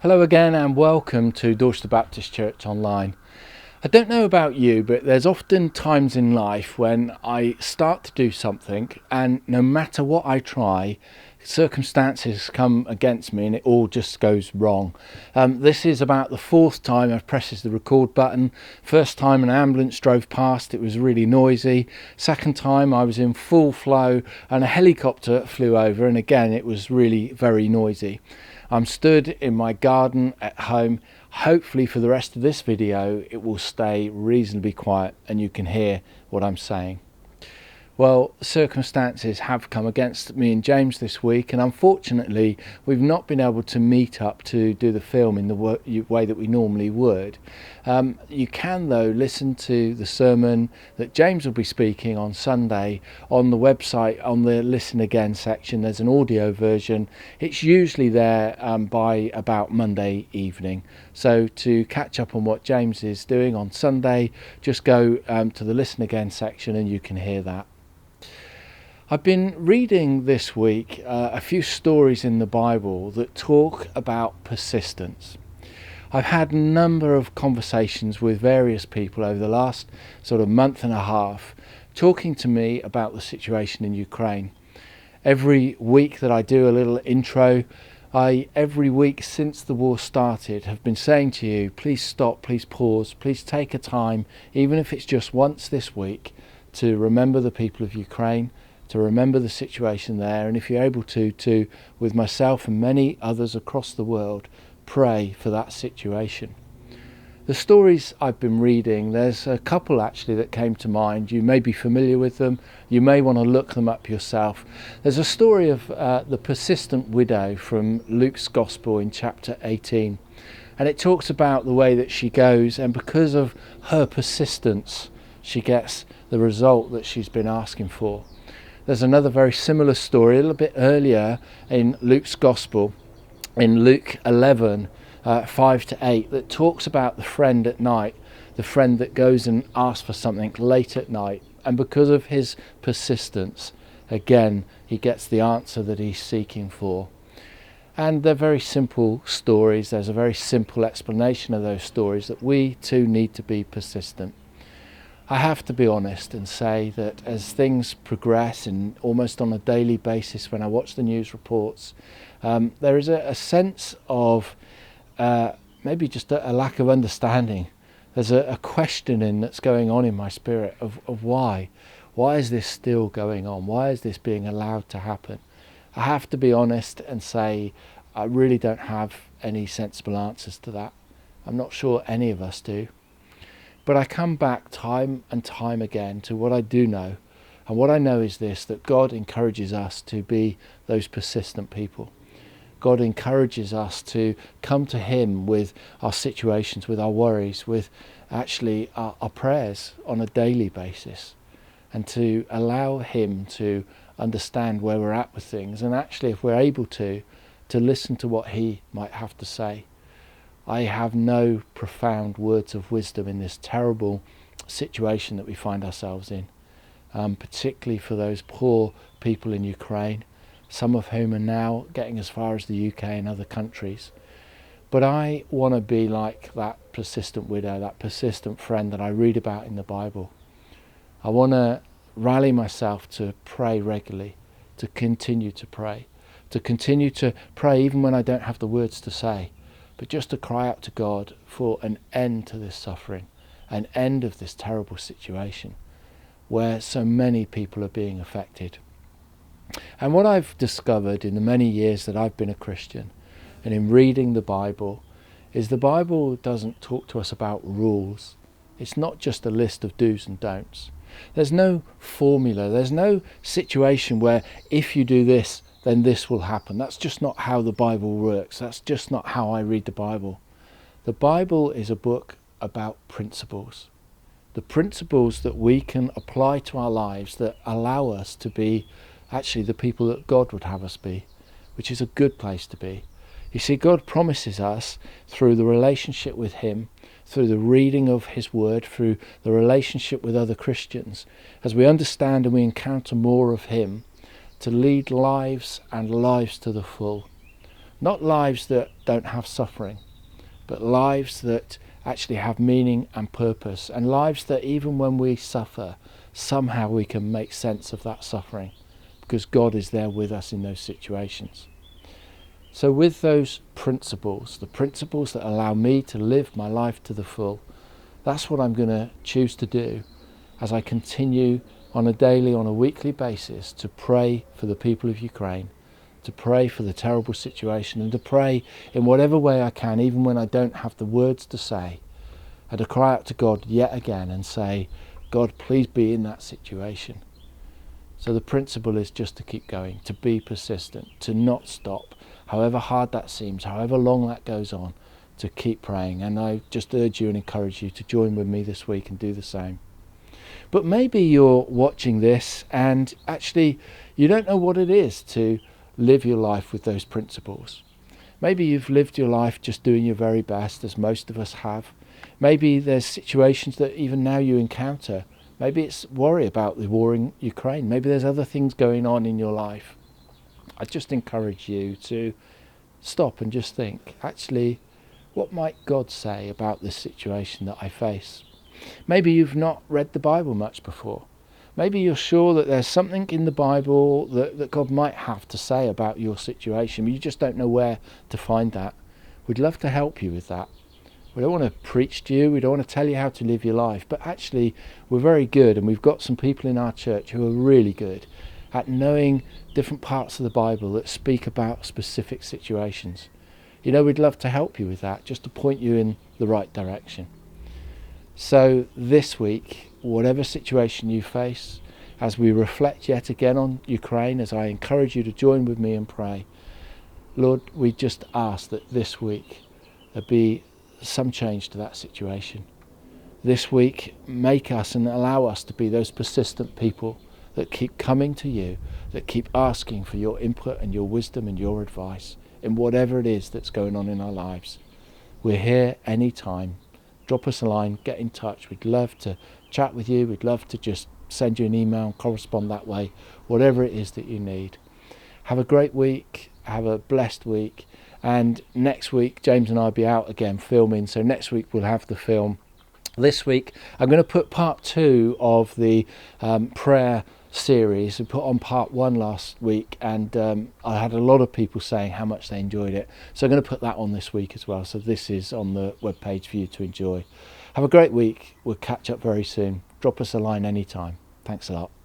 Hello again and welcome to Dorchester Baptist Church Online. I don't know about you, but there's often times in life when I start to do something and no matter what I try, circumstances come against me and it all just goes wrong. This is about the fourth time I've pressed the record button. First time an ambulance drove past, it was really noisy. Second time I was in full flow and a helicopter flew over, and again it was really very noisy. I'm stood in my garden at home. Hopefully for the rest of this video it will stay reasonably quiet and you can hear what I'm saying. Well, circumstances have come against me and James this week, and unfortunately we've not been able to meet up to do the film in the way that we normally would. You can though listen to the sermon that James will be speaking on Sunday on the website. On the Listen Again section there's an audio version. It's usually there by about Monday evening, so to catch up on what James is doing on Sunday, just go to the Listen Again section and you can hear that. I've been reading this week a few stories in the Bible that talk about persistence. I've had a number of conversations with various people over the last sort of month and a half talking to me about the situation in Ukraine. Every week that I do a little intro, every week since the war started have been saying to you, please stop, please pause, please take a time, even if it's just once this week, to remember the people of Ukraine, to remember the situation there, and if you're able to with myself and many others across the world, pray for that situation. The stories I've been reading, there's a couple actually that came to mind. You may be familiar with them, you may want to look them up yourself. There's a story of the persistent widow from Luke's Gospel in chapter 18, and it talks about the way that she goes, and because of her persistence she gets the result that she's been asking for. There's another very similar story a little bit earlier in Luke's Gospel, in Luke 11, 5 to 8, that talks about the friend at night, the friend that goes and asks for something late at night, and because of his persistence, again, he gets the answer that he's seeking for. And they're very simple stories. There's a very simple explanation of those stories, that we too need to be persistent. I have to be honest and say that as things progress, and almost on a daily basis when I watch the news reports, there is a sense of maybe just a lack of understanding. There's a questioning that's going on in my spirit of why. Why is this still going on? Why is this being allowed to happen? I have to be honest and say I really don't have any sensible answers to that. I'm not sure any of us do. But I come back time and time again to what I do know. And what I know is this, that God encourages us to be those persistent people. God encourages us to come to him with our situations, with our worries, with actually our prayers on a daily basis, and to allow him to understand where we're at with things, and actually, if we're able to listen to what he might have to say. I have no profound words of wisdom in this terrible situation that we find ourselves in, particularly for those poor people in Ukraine, some of whom are now getting as far as the UK and other countries. But I want to be like that persistent widow, that persistent friend that I read about in the Bible. I want to rally myself to pray regularly, to continue to pray even when I don't have the words to say, but just to cry out to God for an end to this suffering, an end of this terrible situation where so many people are being affected. And what I've discovered in the many years that I've been a Christian and in reading the Bible is the Bible doesn't talk to us about rules. It's not just a list of do's and don'ts. There's no formula. There's no situation where if you do this, then this will happen. That's just not how the Bible works. That's just not how I read the Bible. The Bible is a book about principles. The principles that we can apply to our lives that allow us to be actually the people that God would have us be, which is a good place to be. You see, God promises us through the relationship with him, through the reading of his word, through the relationship with other Christians, as we understand and we encounter more of him, to lead lives and lives to the full. Not lives that don't have suffering, but lives that actually have meaning and purpose, and lives that even when we suffer, somehow we can make sense of that suffering because God is there with us in those situations. So with those principles, the principles that allow me to live my life to the full, that's what I'm going to choose to do as I continue on a daily, on a weekly basis to pray for the people of Ukraine, to pray for the terrible situation, and to pray in whatever way I can, even when I don't have the words to say, and to cry out to God yet again and say, God, please be in that situation. So the principle is just to keep going, to be persistent, to not stop, however hard that seems, however long that goes on, to keep praying. And I just urge you and encourage you to join with me this week and do the same. But maybe you're watching this and actually you don't know what it is to live your life with those principles. Maybe you've lived your life just doing your very best, as most of us have. Maybe there's situations that even now you encounter. Maybe it's worry about the war in Ukraine. Maybe there's other things going on in your life. I just encourage you to stop and just think, actually, what might God say about this situation that I face? Maybe you've not read the Bible much before. Maybe you're sure that there's something in the Bible that God might have to say about your situation, but you just don't know where to find that. We'd love to help you with that. We don't want to preach to you, we don't want to tell you how to live your life, but actually we're very good, and we've got some people in our church who are really good at knowing different parts of the Bible that speak about specific situations. You know, we'd love to help you with that, just to point you in the right direction. So this week, whatever situation you face, as we reflect yet again on Ukraine, as I encourage you to join with me and pray, Lord, we just ask that this week there be some change to that situation. This week, make us and allow us to be those persistent people that keep coming to you, that keep asking for your input and your wisdom and your advice in whatever it is that's going on in our lives. We're here anytime. Drop us a line, get in touch. We'd love to chat with you. We'd love to just send you an email and correspond that way, whatever it is that you need. Have a great week. Have a blessed week. And next week, James and I will be out again filming. So next week we'll have the film. This week, I'm going to put part 2 of the prayer series. We put on part 1 last week, and I had a lot of people saying how much they enjoyed it. So I'm going to put that on this week as well. So this is on the webpage for you to enjoy. Have a great week. We'll catch up very soon. Drop us a line anytime. Thanks a lot.